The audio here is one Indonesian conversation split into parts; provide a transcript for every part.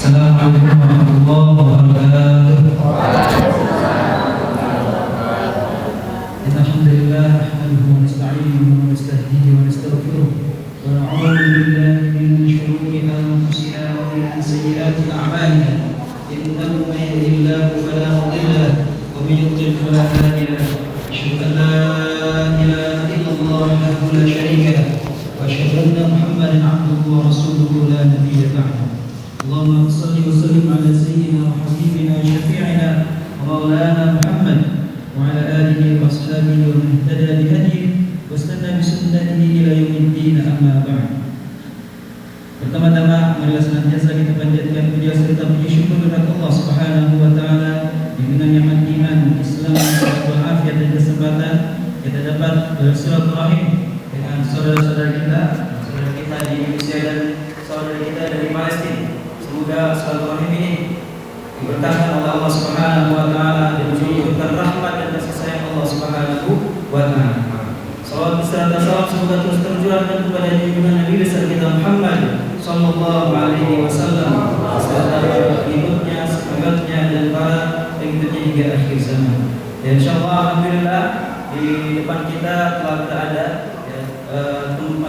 Assalamualaikum warahmatullahi wabarakatuh. Alhamdulillah nahmaduhu wa nasta'inuhu wa nastahdihi wa nastaghfiruh wa na'udzu billahi min shururi anfusina wa min sayyiati a'malina. Innahu man yahdihillahu fala mudilla lahu wa man yudlil fala hadiya lahu. Asyhadu an la ilaha illallah wahdahu la syarika lahu wa asyhadu anna Muhammadan 'abduhu wa rasuluhu la nabiyya ba'dahu. Allahumma shalli wa sallim ala sayyidina wa habibina wa syafi'ina wa maulana Muhammad wa ala alihi wa ashabihi wa man ihtada bi hadihi wa istana bi sunnatihi ila yaumiddin, amma ba'd. Pertama-tama marilah senantiasa kita panjatkan puja serta puji syukur kepada Allah Subhanahu wa taala dengan nikmat iman, Islam, dan afiat dan kesempatan kita dapat bersilaturahim dengan saudara-saudara kita di Indonesia dan saudara kita dari Palestina. Semoga silaturahim ini diberkahkan oleh Allah Subhanahu wa taala dan menunjukkan rahmat dan kasih sayang Allah Subhanahu wa taala. Salawat serta salam semoga terus tercurahkan kepada junjungan Nabi besar kita Muhammad sallallahu alaihi wasallam serta para pengikutnya, sahabatnya dan para pengikutnya hingga akhir zaman. Dan insyaallah alhamdulillah di depan kita telah berada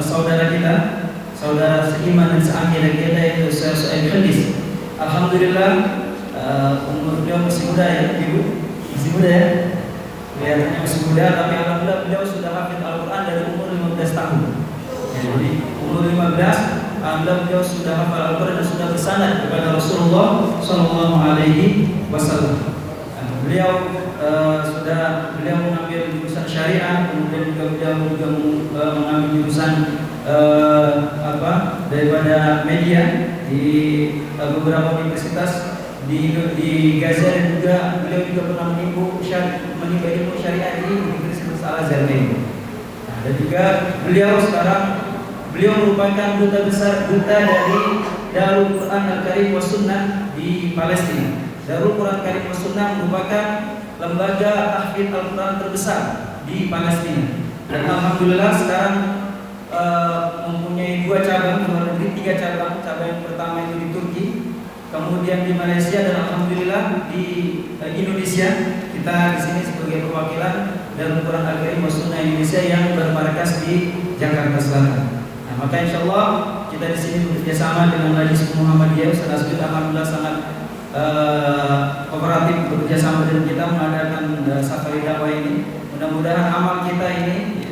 saudara kita, saudara seiman dan seangkatan kita, yaitu Syekh Hadis. Alhamdulillah umur beliau masih muda ya, Ibu. Masih muda ya. Kelihatannya masih muda, tapi alhamdulillah beliau sudah hafid Al-Qur'an dari umur 15 tahun. Jadi umur 15, alhamdulillah beliau sudah hafal Al-Qur'an dan sudah bersanad kepada Rasulullah sallallahu alaihi wasallam. Beliau mengambil jurusan syariah, kemudian beliau juga mengambil jurusan daripada media di beberapa universitas di Gaza, dan juga beliau juga pernah menimba ilmu syariah di Universitas Al-Azhar ini. Dan juga beliau merupakan duta dari Darul Quran Al-Karim wa Sunnah di Palestina. Darul Quran Al-Karim wa Sunnah merupakan lembaga tahfidz Al-Quran terbesar di Palestina. Dan alhamdulillah sekarang mempunyai 2 cabang, luar negeri 3 cabang. Cabang yang pertama itu di Turki, kemudian di Malaysia, dan alhamdulillah di Indonesia. Kita di sini sebagai perwakilan Darul Quran Al-Karim wa Sunnah Indonesia yang bermarkas di Jakarta Selatan. Nah, maka insyaallah kita di sini bekerja sama dengan Majlis Muhammadiyah. Ustaz Asbid alhamdulillah sangat kooperatif bekerja sama dengan kita mengadakan safari dakwah ini. Mudah-mudahan amal kita ini,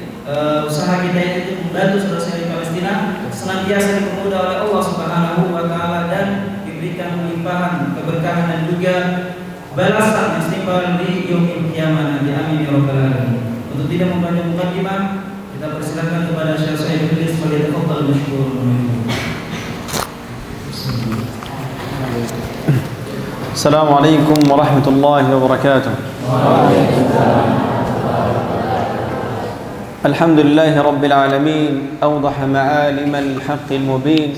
usaha kita ini untuk membantu saudara-saudara di Palestina senantiasa dipermudah oleh Allah Subhanahu wa taala dan diberikan limpahan keberkahan dan juga balasan istighfar di yaumil qiyamah. Amin ya rabbal alamin. Untuk tidak mempanjang mukadimah, kita persilakan kepada Syekh Said Idris sebagai tafadhal masykur. Assalamualaikum warahmatullahi wabarakatuh. الحمد لله رب العالمين أوضح معالم الحق المبين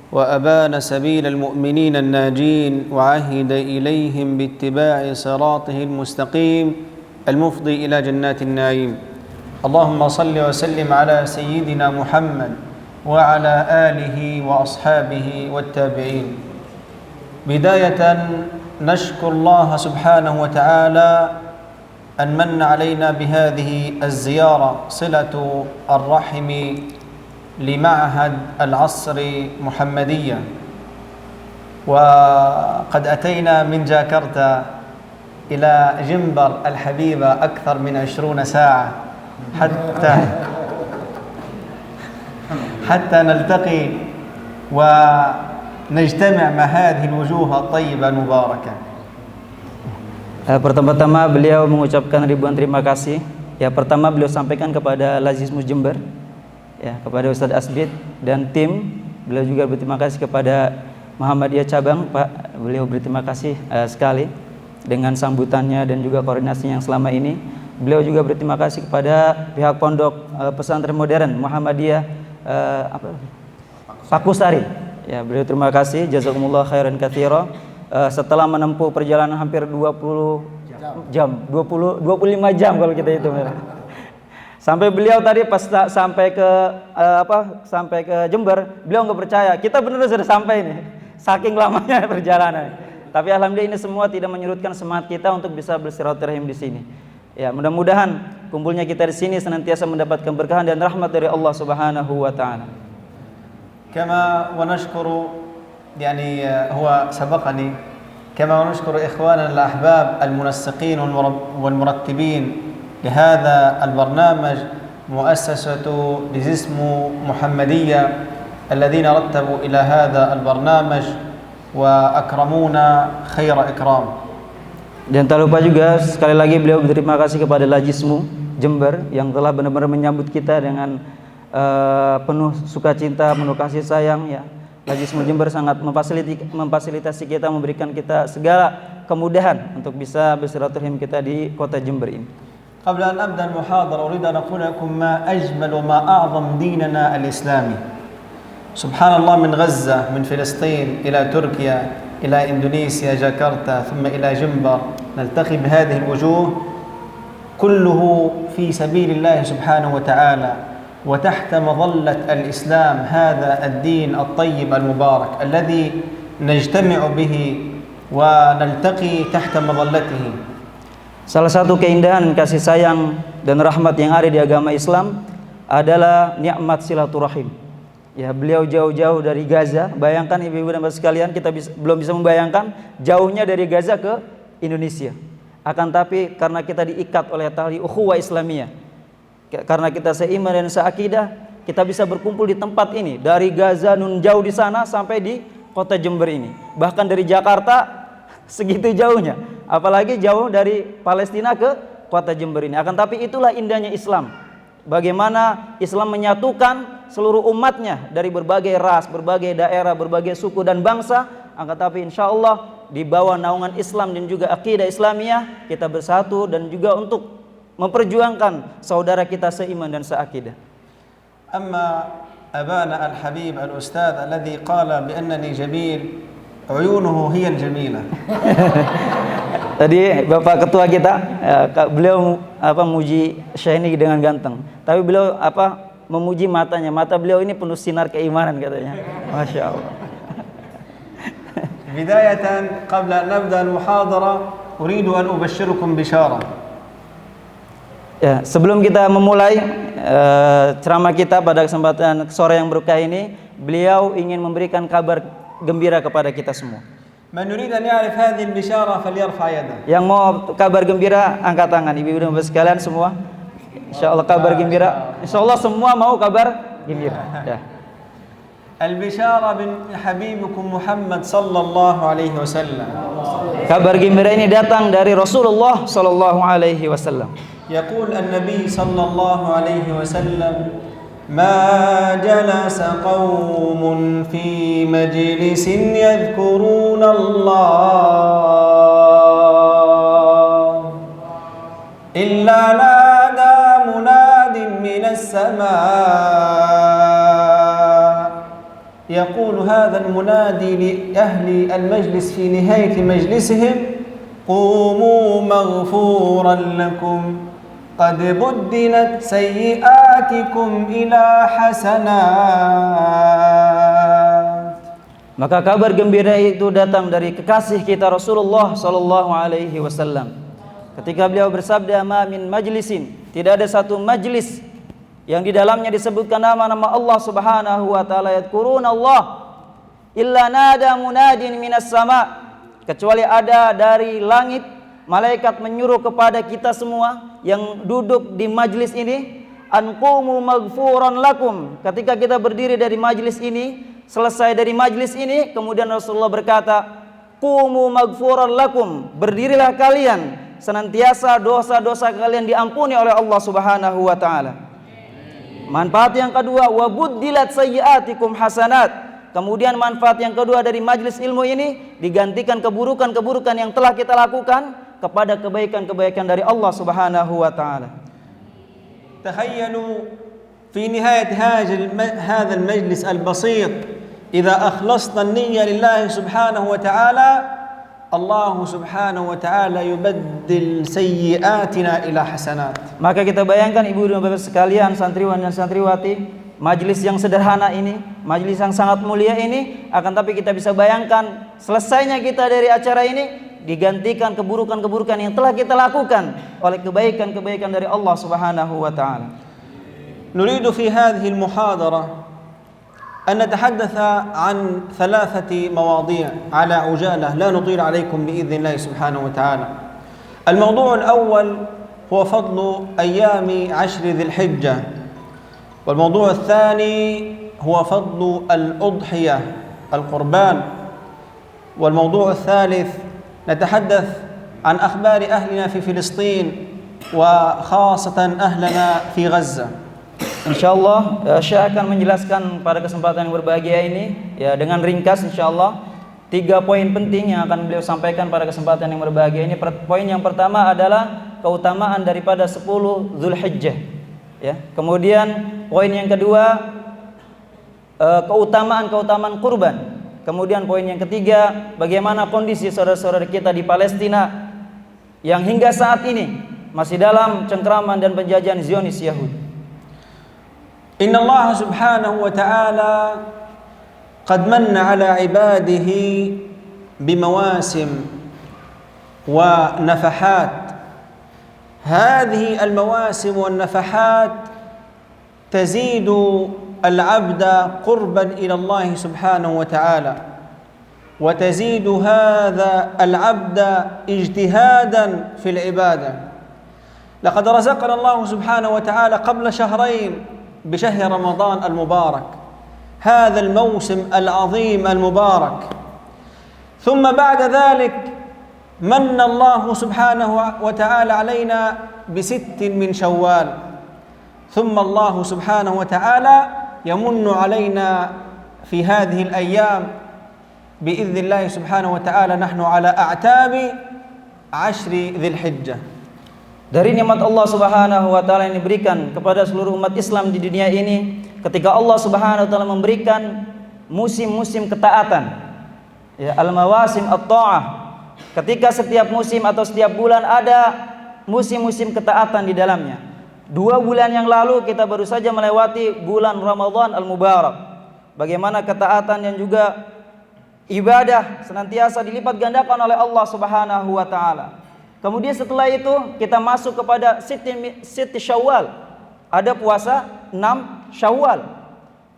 وأبان سبيل المؤمنين الناجين وعهد إليهم باتباع صراطه المستقيم المفضي إلى جنات النعيم. اللهم صل وسلم على سيدنا محمد وعلى آله وأصحابه والتابعين. بداية نشكر الله سبحانه وتعالى أن من علينا بهذه الزيارة صلة الرحم لمعهد العصر محمدية. وقد أتينا من جاكرتا إلى جنبر الحبيبة أكثر من 20 ساعة حتى نلتقي ونجتمع مع هذه الوجوه الطيبة المباركة. Pertama-tama beliau mengucapkan ribuan terima kasih. Ya, pertama beliau sampaikan kepada Lazismus Jember, ya, kepada Ustaz Asbid dan tim. Beliau juga berterima kasih kepada Muhammadiyah cabang, Pak. Beliau berterima kasih sekali dengan sambutannya dan juga koordinasinya yang selama ini. Beliau juga berterima kasih kepada pihak pondok pesantren modern Muhammadiyah Pakusari. Ya, beliau terima kasih, jazakumullah khairan katsira. Setelah menempuh perjalanan hampir 25 jam kalau kita hitung. Sampai beliau tadi pas sampai ke Jember, beliau nggak percaya. Kita benar sudah sampai nih. saking lamanya perjalanan. Tapi alhamdulillah ini semua tidak menyurutkan semangat kita untuk bisa bersilaturahim di sini. Ya, mudah-mudahan kumpulnya kita di sini senantiasa mendapatkan berkahan dan rahmat dari Allah Subhanahu wa taala. كما ونشكر يعني هو سبقني كما ونشكر إخواننا الأحباب المنسقين والمرتبين لهذا البرنامج مؤسسة ديزيسمو محمدية الذين رتبوا إلى هذا البرنامج وأكرمونا خير إكرام. Dan tak lupa juga sekali lagi beliau berterima kasih kepada Lajismu Jember yang telah benar-benar menyambut kita dengan penuh sukacita, penuh kasih sayang ya. Lajismu Jember sangat memfasilitasi kita, memberikan kita segala kemudahan untuk bisa bersilaturahim kita di kota Jember ini. قبل أن أبدأ المحاضرة أريد أن أقول لكم ما أجمل وما أعظم ديننا الإسلامي. سبحان الله، من غزة، من فلسطين إلى تركيا إلى إندونيسيا جاكرتا ثم إلى جمبر نلتقي بهذه الوجوه كله في سبيل الله سبحانه وتعالى وتحت مظلة الإسلام، هذا الدين الطيب المبارك الذي نجتمع به ونلتقي تحت مظلته. Salah satu keindahan kasih sayang dan rahmat yang ada di agama Islam adalah nikmat silaturahim. Ya, beliau jauh-jauh dari Gaza. Bayangkan ibu-ibu dan bapak sekalian, kita belum bisa membayangkan jauhnya dari Gaza ke Indonesia. Akan tapi karena kita diikat oleh tali ukhuwah Islamiyah, karena kita seiman dan seakidah, kita bisa berkumpul di tempat ini. Dari Gaza nun jauh di sana sampai di kota Jember ini. Bahkan dari Jakarta segitu jauhnya. Apalagi jauh dari Palestina ke kota Jember ini. Akan tapi itulah indahnya Islam. Bagaimana Islam menyatukan seluruh umatnya dari berbagai ras, berbagai daerah, berbagai suku dan bangsa. Akan tapi insya Allah di bawah naungan Islam dan juga akidah Islamiyah, kita bersatu dan juga untuk memperjuangkan saudara kita seiman dan seakidah. أما أبانا الحبيب الأستاذ الذي قال بأنني جميل عيونه هي الجميلة. Tadi Bapak Ketua kita, beliau memuji Syahini dengan ganteng. Tapi beliau memuji matanya. Mata beliau ini penuh sinar keimanan katanya. Masya Allah. بداية قبل أن نبدأ المحاضرة أريد أن أبشركم بشارة. Ya, sebelum kita memulai ceramah kita pada kesempatan sore yang berkah ini, beliau ingin memberikan kabar gembira kepada kita semua. من يريد أن يعرف هذه البشارة فليرفع يده. Yang mau kabar gembira angkat tangan, ibu-ibu dan bapak sekalian semua. Insyaallah kabar gembira. Insyaallah semua mau kabar gembira. Ya. البشارة من حبيبكم محمد صلى الله عليه وسلم. Kabar gembira ini datang dari Rasulullah sallallahu alaihi wasallam. يقول النبي صلى الله عليه وسلم: ما جلس قوم في مجلس يذكرون الله إلا نادى مناد من السماء يقول هذا المنادي لأهل المجلس في نهاية مجلسهم: قوموا مغفورا لكم قد بدلت سيئاتكم إلى حسنات. Maka kabar gembira itu datang dari kekasih kita Rasulullah sallallahu alaihi wasallam. Ketika beliau bersabda, "Ma min majlisin", tidak ada satu majlis yang di dalamnya disebutkan nama-nama Allah Subhanahu wa taala, yadhkuruna Allah, illa nada munadin minas sama, kecuali ada dari langit malaikat menyuruh kepada kita semua yang duduk di majlis ini, anqumu maghfuran lakum. Ketika kita berdiri dari majlis ini, selesai dari majlis ini, kemudian Rasulullah berkata, qumu maghfuran lakum, berdirilah kalian, senantiasa dosa-dosa kalian diampuni oleh Allah Subhanahu wa taala. Manfaat yang kedua, wa buddilat sayyiatikum hasanat. Kemudian manfaat yang kedua dari majlis ilmu ini, digantikan keburukan-keburukan yang telah kita lakukan kepada kebaikan-kebaikan dari Allah Subhanahu wa taala. تخيلوا في نهاية هذا المجلس البسيط إذا أخلصنا النية لله سبحانه وتعالى الله سبحانه وتعالى يبدل سيئاتنا إلى حسنات. Maka kita bayangkan ibu dan bapak sekalian, santriwan dan santriwati, majelis yang sederhana ini, majelis yang sangat mulia ini, akan tapi kita bisa bayangkan selesainya kita dari acara ini digantikan keburukan-keburukan yang telah kita lakukan oleh kebaikan-kebaikan dari Allah Subhanahu wa taala. نريد في هذه المحاضرة أن نتحدث عن 3 مواضيع على عجالة لا نطيل عليكم بإذن الله سبحانه وتعالى. الموضوع الأول هو فضل أيام 10 ذي الحجة، والموضوع الثاني هو فضل الأضحية القربان، والموضوع الثالث نتحدث عن أخبار أهلنا في فلسطين وخاصة أهلنا في غزة. Insyaallah Syekh akan menjelaskan pada kesempatan yang berbahagia ini ya dengan ringkas insyaallah 3 poin penting yang akan beliau sampaikan pada kesempatan yang berbahagia ini. Poin yang pertama adalah keutamaan daripada 10 Zulhijjah ya. Kemudian poin yang kedua keutamaan kurban. Kemudian poin yang ketiga bagaimana kondisi saudara-saudara kita di Palestina yang hingga saat ini masih dalam cengkraman dan penjajahan Zionis Yahudi. إن الله سبحانه وتعالى قد من على عباده بمواسم ونفحات. هذه المواسم والنفحات تزيد العبد قربا إلى الله سبحانه وتعالى، وتزيد هذا العبد اجتهادا في العبادة. لقد رزقنا الله سبحانه وتعالى قبل شهرين بشهر رمضان المبارك، هذا الموسم العظيم المبارك. ثم بعد ذلك من الله سبحانه وتعالى علينا ب6 من شوال، ثم الله سبحانه وتعالى يمن علينا في هذه الأيام بإذن الله سبحانه وتعالى نحن على أعتاب 10 ذي الحجة. Dari nikmat Allah Subhanahu wa taala yang diberikan kepada seluruh umat Islam di dunia ini, ketika Allah Subhanahu wa taala memberikan musim-musim ketaatan, ya al-mawasim at-ta'ah. Ketika setiap musim atau setiap bulan ada musim-musim ketaatan di dalamnya. 2 bulan yang lalu kita baru saja melewati bulan Ramadan al-Mubarak. Bagaimana ketaatan dan juga ibadah senantiasa dilipat gandakan oleh Allah Subhanahu wa taala. Kemudian setelah itu kita masuk kepada Siti Syawal. Ada puasa 6 Syawal.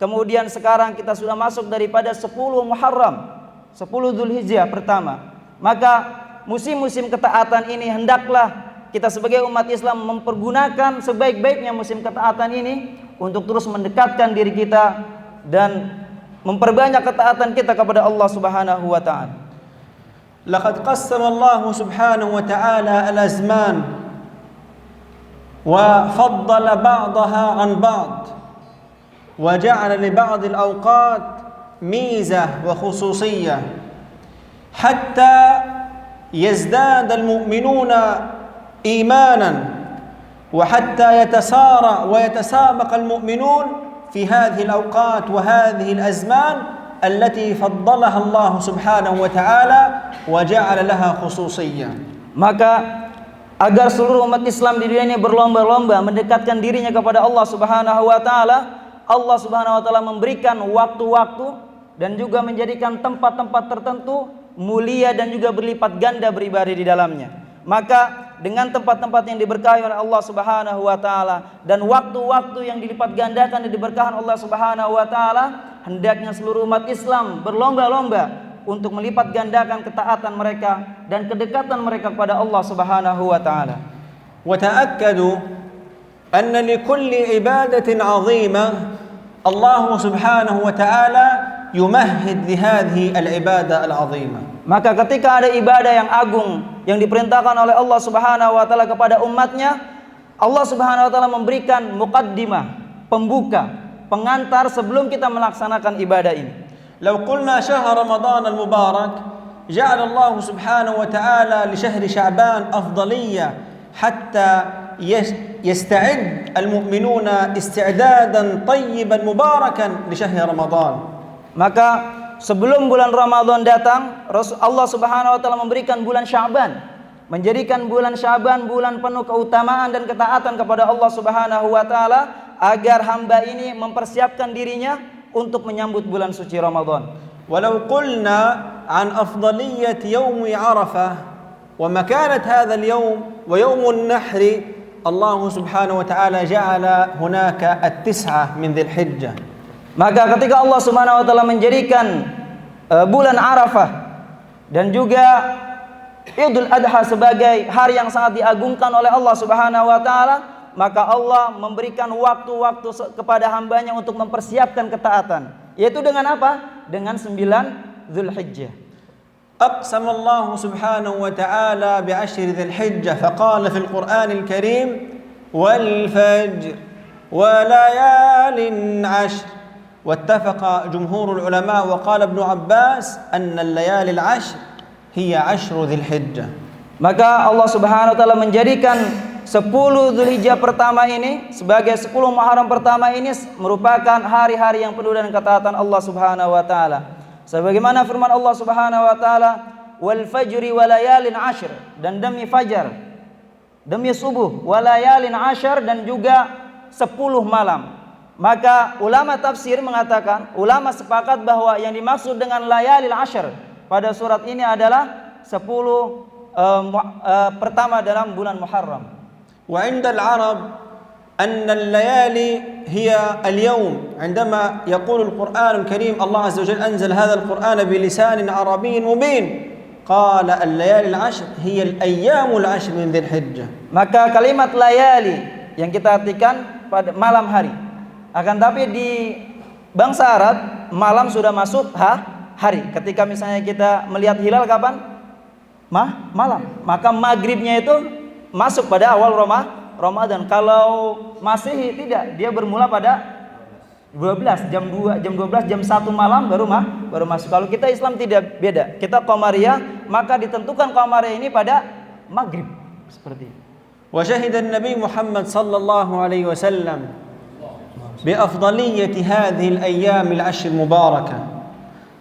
Kemudian sekarang kita sudah masuk daripada 10 Muharram, 10 Zulhijjah pertama. Maka musim-musim ketaatan ini hendaklah kita sebagai umat Islam mempergunakan sebaik-baiknya musim ketaatan ini untuk terus mendekatkan diri kita dan memperbanyak ketaatan kita kepada Allah Subhanahu wa taala. لقد قسم الله سبحانه وتعالى الأزمان وفضل بعضها عن بعض، وجعل لبعض الأوقات ميزة وخصوصية حتى يزداد المؤمنون إيمانا، وحتى يتسارع ويتسابق المؤمنون في هذه الأوقات وهذه الأزمان التي فضلها الله سبحانه وتعالى وجعل لها خصوصية. Maka agar seluruh umat Islam di dunia ini berlomba-lomba mendekatkan dirinya kepada Allah Subhanahu wa taala, Allah Subhanahu wa taala memberikan waktu-waktu dan juga menjadikan tempat-tempat tertentu mulia dan juga berlipat ganda beribadah di dalamnya. Maka dengan tempat-tempat yang diberkahi oleh Allah Subhanahu wa taala dan waktu-waktu yang dilipat gandakan dan diberkahan Allah Subhanahu wa taala, hendaknya seluruh umat Islam berlomba-lomba untuk melipat gandakan ketaatan mereka dan kedekatan mereka kepada Allah Subhanahu wa taala. Wa ta'akkadu anna li kulli ibadatin 'azimah Allah Subhanahu wa taala yumahhid li hadhihi al-ibadah al-'azimah. Maka ketika ada ibadah yang agung yang diperintahkan oleh Allah Subhanahu wa taala kepada umatnya, Allah Subhanahu wa taala memberikan muqaddimah, pembuka, pengantar sebelum kita melaksanakan ibadah ini. Lau qulna syahr Ramadan al-mubarak, ja'ala Allah Subhanahu wa taala li syahr Sya'ban afdaliyah hatta yasta'id al-mu'minuna isti'dadan tayyiban mubarakan li syahr Ramadan. Maka sebelum bulan Ramadan datang, Allah Subhanahu wa taala memberikan bulan Sya'ban, menjadikan bulan Sya'ban bulan penuh keutamaan dan ketaatan kepada Allah Subhanahu wa taala agar hamba ini mempersiapkan dirinya untuk menyambut bulan suci Ramadan. ولو قلنا عن أفضلية يوم عرفة ومكانة هذا اليوم ويوم النحر الله سبحانه وتعالى جعل هناك التسعة من ذي الحجة. Maka ketika Allah Subhanahu wa taala menjadikan bulan Arafah dan juga Idul Adha sebagai hari yang sangat diagungkan oleh Allah Subhanahu wa taala, maka Allah memberikan waktu-waktu kepada hambanya untuk mempersiapkan ketaatan, yaitu dengan apa? Dengan 9 Dzulhijjah. أقسم الله سبحانه وتعالى بعشر ذي الحجة فقال في القرآن الكريم والفجر وليال عشر. واتفق جمهور العلماء وقال ابن عباس أن الليالي العشر هي 10 ذي الحجة. Maka Allah Subhanahu wa taala menjadikan 10 Dzulhijjah pertama ini sebagai 10 Muharram pertama ini merupakan hari-hari yang penuh dengan ketaatan Allah Subhanahu wa taala. Sebagaimana firman Allah Subhanahu wa taala, "Wal fajri wa layalin 'ashr," dan demi fajar, demi subuh, wa layalin 'ashr, dan juga 10 malam. Maka ulama tafsir mengatakan, ulama sepakat bahwa yang dimaksud dengan layalil 'ashr pada surat ini adalah 10 pertama dalam bulan Muharram. وعند العرب أن الليالي هي اليوم. عندما يقول القرآن الكريم الله عز وجل أنزل هذا القرآن بلسان عربي مبين قال الليالي العشر هي الأيام العشر من ذي الحجة. Maka kalimat layali yang kita artikan pada malam hari. Akan tapi di bangsa Arab malam sudah masuk hari. Ketika misalnya kita melihat hilal kapan? Malam. Maka maghribnya itu masuk pada awal Ramadan. Kalau Masehi tidak, dia bermula pada 12 jam 12 jam 1 malam baru masuk. Kalau kita Islam tidak beda. Kita Qamariyah, maka ditentukan Qamariyah ini pada maghrib seperti itu. وشهد النبي محمد صلى الله عليه وسلم بأفضلية هذه الأيام العشر المباركة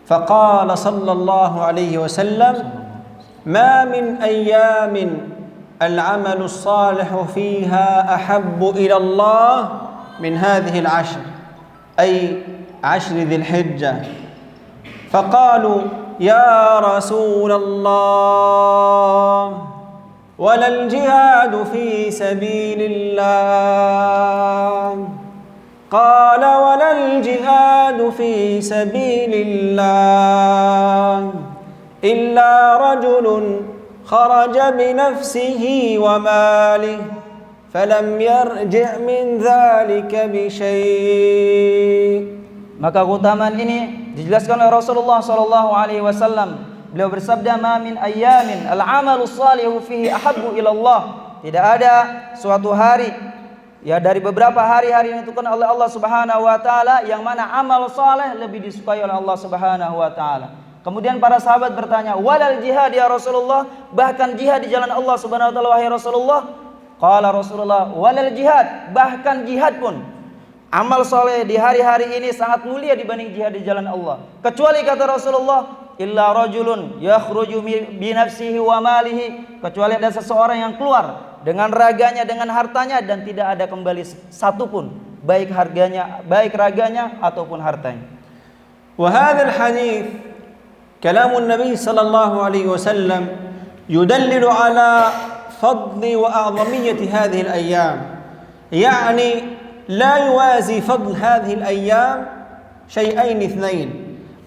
فقال صلى الله عليه وسلم ما من أيام العمل الصالح فيها أحب إلى الله من هذه العشر أي 10 ذي الحجة. فقالوا يا رسول الله ولا الجهاد في سبيل الله؟ قال ولا الجهاد في سبيل الله إلا رجل خرج بنفسه وماله فلم يرجع من ذلك بشيء. Maka keutamaan ini dijelaskan oleh Rasulullah sallallahu alaihi wasallam. Beliau bersabda, "Ma min ayyamin al-'amalu shalihu fihi ahabbu ila Allah." Tidak ada suatu hari ya dari beberapa hari-hari yang ditentukan oleh Allah Subhanahu wa taala yang mana amal saleh lebih disukai oleh Allah Subhanahu wa taala. Kemudian para sahabat bertanya, "Walal jihad ya Rasulullah?" Bahkan jihad di jalan Allah Subhanahu wa taala wahai Rasulullah? Qala Rasulullah, "Walal jihad," bahkan jihad pun. Amal soleh di hari-hari ini sangat mulia dibanding jihad di jalan Allah. Kecuali kata Rasulullah, "Illa rajulun yakhruju bi nafsihi wa malihi," kecuali ada seseorang yang keluar dengan raganya, dengan hartanya, dan tidak ada kembali satupun, baik raganya ataupun hartanya. Wa hadzal hadits كلام النبي صلى الله عليه وسلم يدلل على فضل وأعظمية هذه الأيام، يعني لا يوازي فضل هذه الأيام شيئين اثنين: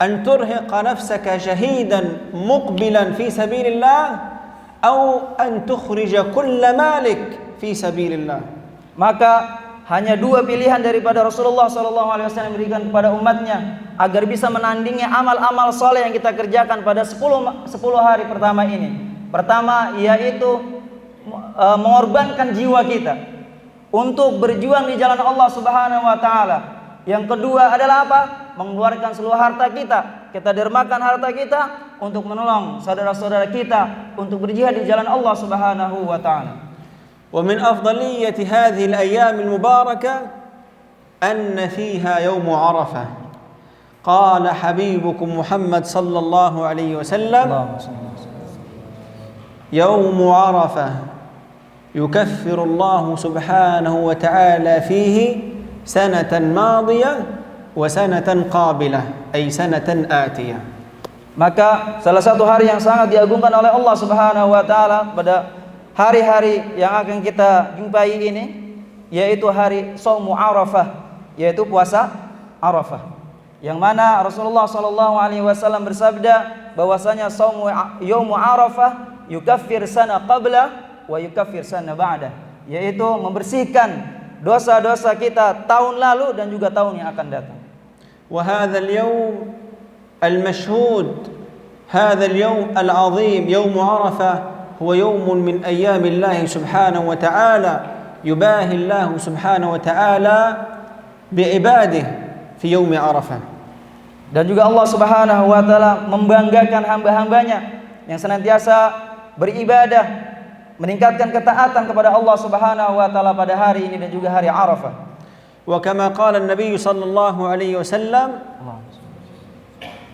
أن ترهق نفسك شهيدا مقبلا في سبيل الله أو أن تخرج كل مالك في سبيل الله. Maka hanya dua pilihan daripada Rasulullah SAW berikan kepada umatnya agar bisa menandingi amal-amal soleh yang kita kerjakan pada 10 hari pertama ini. Pertama yaitu mengorbankan jiwa kita untuk berjuang di jalan Allah Subhanahu wa taala. Yang kedua adalah apa? Mengeluarkan seluruh harta kita. Kita dermakan harta kita untuk menolong saudara-saudara kita untuk berjihad di jalan Allah Subhanahu wa taala. ومن أفضلية هذه الأيام المباركة أن فيها يوم عرفة. قال حبيبكم محمد صلى الله عليه وسلم: يوم عرفة يكفر الله سبحانه وتعالى فيه سنة ماضية وسنة قابلة أي سنة آتية. Maka salah satu hari yang sangat diagungkan oleh Allah Subhanahu wa taala pada hari-hari yang akan kita jumpai ini yaitu hari Shaumu Arafah, yaitu puasa Arafah. Yang mana Rasulullah sallallahu alaihi wasallam bersabda bahwasanya Shaumu Yaumu Arafah yukaffir sana qabla wa yukaffir sana ba'da, yaitu membersihkan dosa-dosa kita tahun lalu dan juga tahun yang akan datang. وهذا اليوم المشهود، هذا اليوم العظيم يوم عرفة هو يوم من أيام الله سبحانه وتعالى، يباهي الله سبحانه وتعالى بعباده في يوم عرفة. Dan juga Allah Subhanahu wa taala membanggakan hamba-hambanya yang senantiasa beribadah, meningkatkan ketaatan kepada Allah Subhanahu wa taala pada hari ini dan juga hari Arafah. وكما قال النبي صلى الله عليه وسلم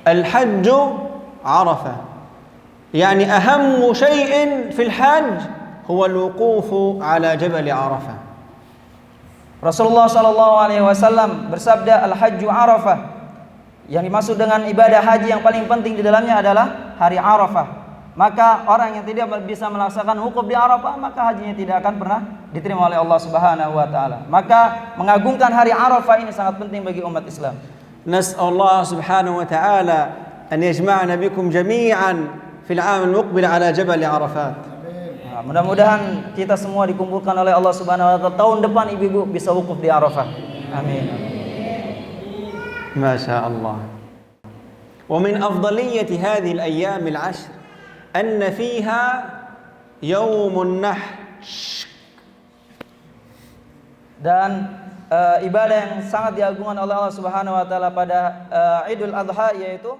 الحج عرفة، يعني أهم شيء في الحج هو الوقوف على جبل عرفة. Rasulullah sallallahu alaihi wasallam bersabda al-hajju Arafah. Yang dimaksud dengan ibadah haji yang paling penting di dalamnya adalah hari Arafah. Maka orang yang tidak bisa melaksanakan wukuf di Arafah, maka hajinya tidak akan pernah diterima oleh Allah Subhanahu wa taala. Maka mengagungkan hari Arafah ini sangat penting bagi umat Islam. نسأل الله سبحانه وتعالى أن يجمعنا بكم جميعا في العام المقبل على جبل عرفات. Mudah-mudahan kita semua dikumpulkan oleh Allah Subhanahu wa taala tahun depan ibu-ibu bisa wukuf di Arafah. Amin. ما شاء الله. ومن أفضلية هذه الأيام العشر أن فيها يوم النحر. Dan ibadah yang sangat diagungkan oleh Allah Subhanahu wa taala pada Idul Adha yaitu